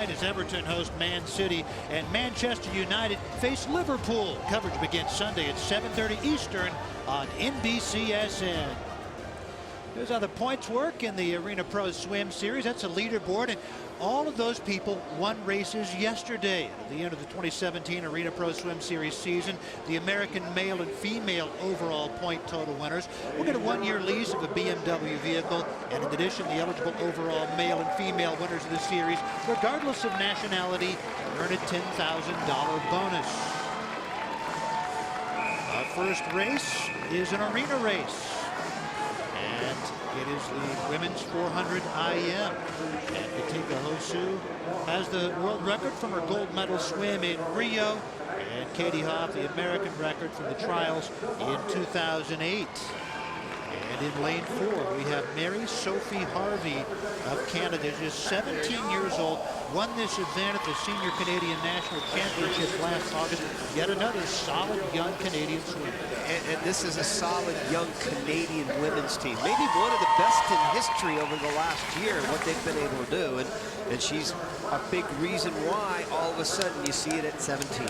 tonight as Everton host Man City and Manchester United face Liverpool. Coverage begins Sunday at 7:30 Eastern on NBCSN. Here's how the points work in the Arena Pro Swim Series. That's a leaderboard, and all of those people won races yesterday. At the end of the 2017 Arena Pro Swim Series season, the American male and female overall point total winners will get a one-year lease of a BMW vehicle, and in addition, the eligible overall male and female winners of the series, regardless of nationality, earn a $10,000 bonus. Our first race is an arena race. And it is the women's 400 IM. And Katika Hosszu has the world record from her gold medal swim in Rio. And Katie Hoff, the American record from the trials in 2008. And in lane 4, we have Mary Sophie Harvey of Canada, just 17 years old, won this event at the Senior Canadian National Championship last August. Yet another solid young Canadian swimmer. And this is a solid young Canadian women's team. Maybe one of the best in history over the last year, what they've been able to do. And she's a big reason why all of a sudden you see it at 17.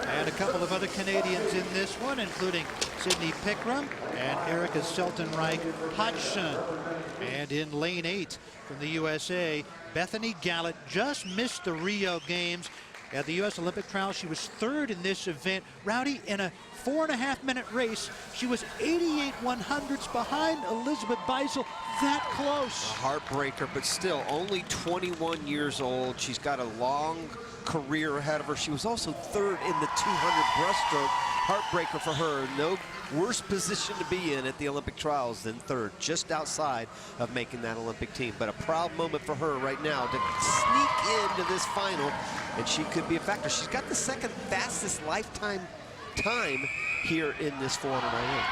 And a couple of other Canadians in this one, including Sydney Pickram and Erica Seltenreich Hodgson. And in lane 8 from the USA, Bethany Gallett just missed the Rio Games. At the U.S. Olympic trials, she was third in this event. Rowdy, in a 4.5-minute race, she was 88 100ths behind Elizabeth Beisel. That close. A heartbreaker, but still only 21 years old. She's got a long career ahead of her. She was also third in the 200 breaststroke. Heartbreaker for her. No worse position to be in at the Olympic trials than third, just outside of making that Olympic team. But a proud moment for her right now to sneak into this final, and she could be a factor. She's got the second fastest lifetime time here in this 400 IM.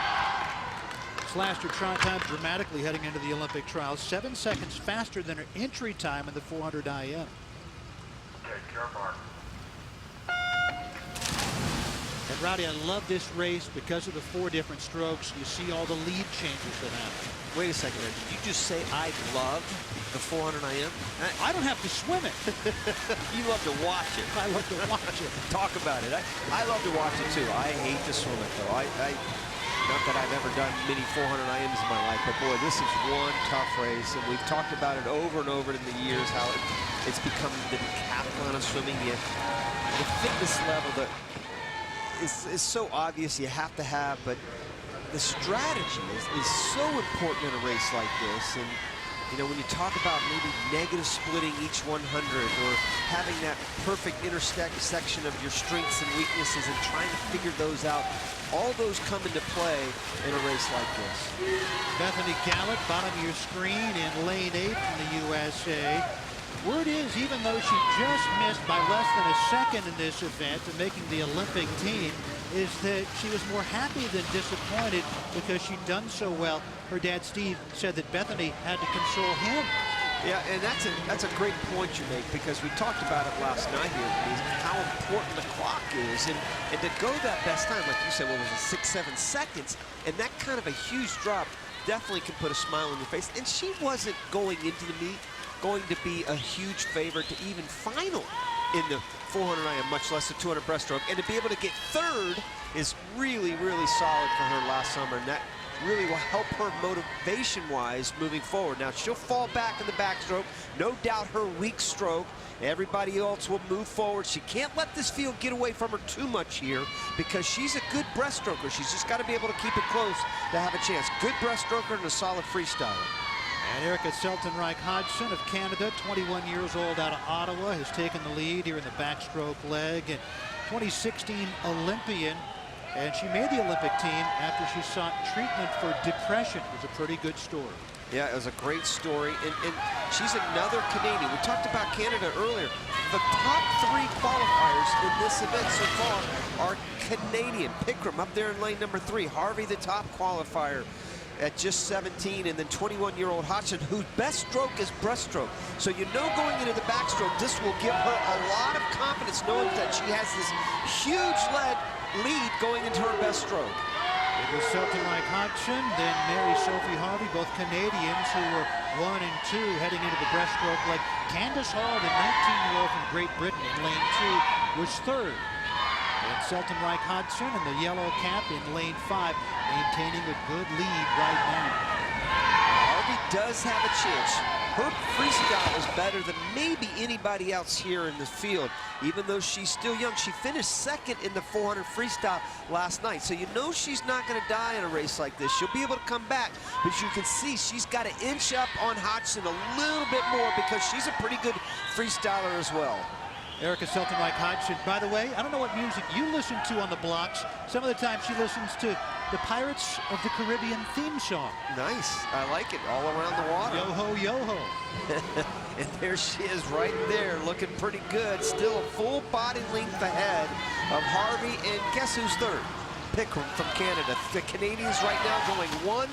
Slashed her try time dramatically heading into the Olympic trials, 7 seconds faster than her entry time in the 400 IM. And Rowdy, I love this race because of the 4 different strokes. You see all the lead changes that happen. Wait a second there. Did you just say I love the 400 IM? I don't have to swim it. You love to watch it. I love to watch it. Talk about it. I love to watch it too. I hate to swim it though. Not that I've ever done many 400 IMs in my life, but boy, this is one tough race, and we've talked about it over and over in the years, how it's become the decathlon of swimming. The fitness level that is so obvious you have to have, but the strategy is so important in a race like this. And you know, when you talk about maybe negative splitting each 100 or having that perfect intersection of your strengths and weaknesses and trying to figure those out, all those come into play in a race like this. Bethany Gallett, bottom of your screen in lane 8 from the USA. Word is, even though she just missed by less than a second in this event to making the Olympic team, is that she was more happy than disappointed because she'd done so well. Her dad, Steve, said that Bethany had to console him. Yeah, and that's a great point you make, because we talked about it last night here, how important the clock is, and to go that best time, like you said, what was it, 6-7 seconds, and that kind of a huge drop definitely can put a smile on your face. And she wasn't going into the meet going to be a huge favorite to even final in the 400 IM, much less the 200 breaststroke, and to be able to get third is really, really solid for her last summer, and that really will help her motivation-wise moving forward. Now, she'll fall back in the backstroke, no doubt her weak stroke. Everybody else will move forward. She can't let this field get away from her too much here, because she's a good breaststroker. She's just got to be able to keep it close to have a chance. Good breaststroker and a solid freestyler. And Erica Seltenreich Hodgson of Canada, 21 years old, out of Ottawa, has taken the lead here in the backstroke leg. And 2016 Olympian, and she made the Olympic team after she sought treatment for depression. It was a pretty good story. Yeah, it was a great story, and she's another Canadian. We talked about Canada earlier. The top 3 qualifiers in this event so far are Canadian. Pickram up there in lane number 3. Harvey, the top qualifier at just 17, and then 21-year-old Hodgson, whose best stroke is breaststroke. So you know, going into the backstroke, this will give her a lot of confidence, knowing that she has this huge lead going into her best stroke. It was Selton Reich Hodgson, then Mary Sophie Harvey, both Canadians who were 1 and 2 heading into the breaststroke leg. Candace Hall, the 19-year-old from Great Britain in lane 2, was 3rd. And Selton Reich Hodgson in the yellow cap in lane 5, maintaining a good lead right now. Harvey does have a chance. Her freestyle is better than maybe anybody else here in the field. Even though she's still young, she finished 2nd in the 400 freestyle last night. So you know she's not going to die in a race like this. She'll be able to come back. But you can see she's got to inch up on Hodgson a little bit more because she's a pretty good freestyler as well. Erica Selton Reich Hodgson, by the way, I don't know what music you listen to on the blocks. Some of the time she listens to the Pirates of the Caribbean theme song. Nice. I like it. All around the water. Yo-ho, yo-ho. And there she is right there, looking pretty good. Still a full body length ahead of Harvey. And guess who's 3rd? Pickram from Canada. The Canadians right now going 1,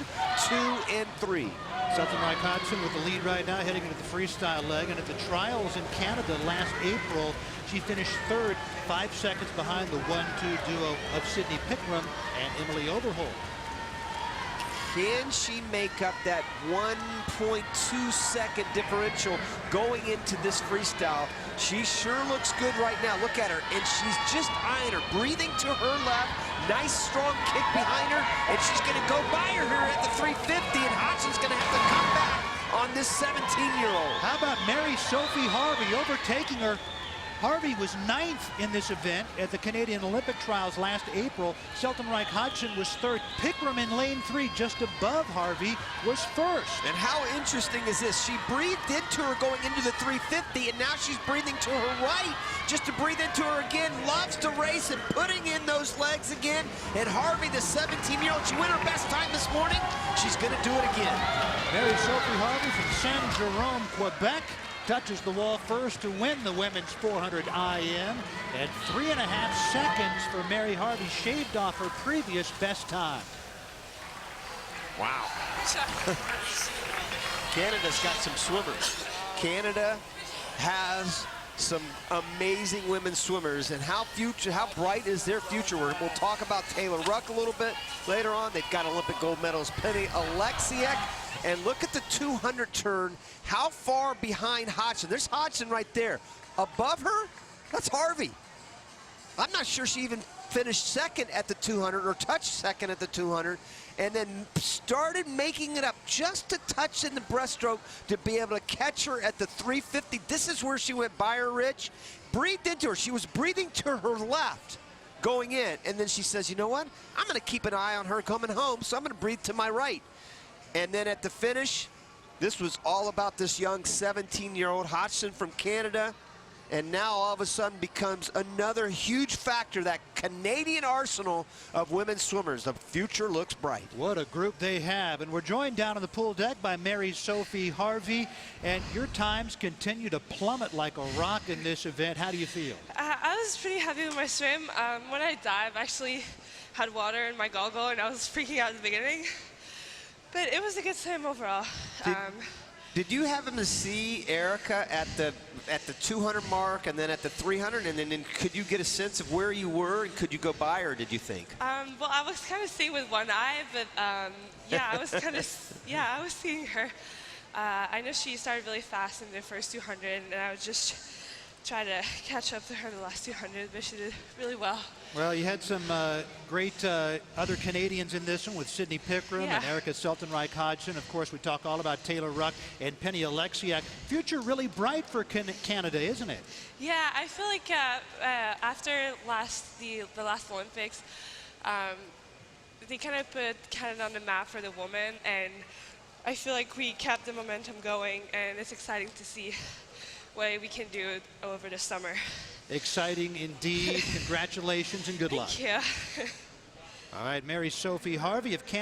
2, and 3. Selton Reich Hodgson with the lead right now, heading into the freestyle leg. And at the trials in Canada last April, she finished 3rd, 5 seconds behind the 1-2 duo of Sydney Pickram and Emily Overholt. Can she make up that 1.2-second differential going into this freestyle? She sure looks good right now. Look at her, and she's just eyeing her, breathing to her left. Nice, strong kick behind her, and she's going to go by her here at the 350, and Hodgson's going to have to come back on this 17-year-old. How about Mary Sophie Harvey overtaking her? Harvey was 9th in this event at the Canadian Olympic Trials last April. Selton Reich Hodgson was 3rd. Pickram in lane 3, just above Harvey, was 1st. And how interesting is this? She breathed into her going into the 350, and now she's breathing to her right just to breathe into her again. Loves to race and putting in those legs again. And Harvey, the 17-year-old, she went her best time this morning. She's going to do it again. Mary Sophie Harvey from Saint-Jérôme, Quebec, touches the wall first to win the women's 400 IM. And 3.5 seconds for Mary Harvey, shaved off her previous best time. Wow. Canada's got some swimmers. Canada has some amazing women swimmers, and how bright is their future? We'll talk about Taylor Ruck a little bit later on. They've got Olympic gold medalist Penny Oleksiak. And look at the 200 turn, how far behind Hodgson. There's Hodgson right there. Above her, that's Harvey. I'm not sure she even finished 2nd at the 200 or touched 2nd at the 200, and then started making it up just a touch in the breaststroke to be able to catch her at the 350. This is where she went by her, Rich. Breathed into her. She was breathing to her left going in, and then she says, you know what? I'm going to keep an eye on her coming home, so I'm going to breathe to my right. And then at the finish, this was all about this young 17-year-old Hodgson from Canada. And now all of a sudden becomes another huge factor, that Canadian arsenal of women's swimmers. The future looks bright. What a group they have. And we're joined down on the pool deck by Mary Sophie Harvey. And your times continue to plummet like a rock in this event. How do you feel? I was pretty happy with my swim. When I dived, I actually had water in my goggle, and I was freaking out at the beginning. But it was a good swim overall. Did you happen to see Erica at the 200 mark and then at the 300, and then could you get a sense of where you were, and could you go by her, did you think? Well, I was kind of seeing with one eye, but yeah, I was kind of, yeah, I was seeing her. I know she started really fast in the first 200, and I was just trying to catch up to her the last 200, but she did really well. Well, you had some great other Canadians in this one with Sydney Pickram and Erica Selton Reich Hodgson. Of course, we talk all about Taylor Ruck and Penny Oleksiak. Future really bright for Canada, isn't it? Yeah, I feel like after the last Olympics, they kind of put Canada on the map for the women, and I feel like we kept the momentum going, and it's exciting to see what we can do over the summer. Exciting indeed. Congratulations and good luck. Thank you. All right, Mary Sophie Harvey of Canada.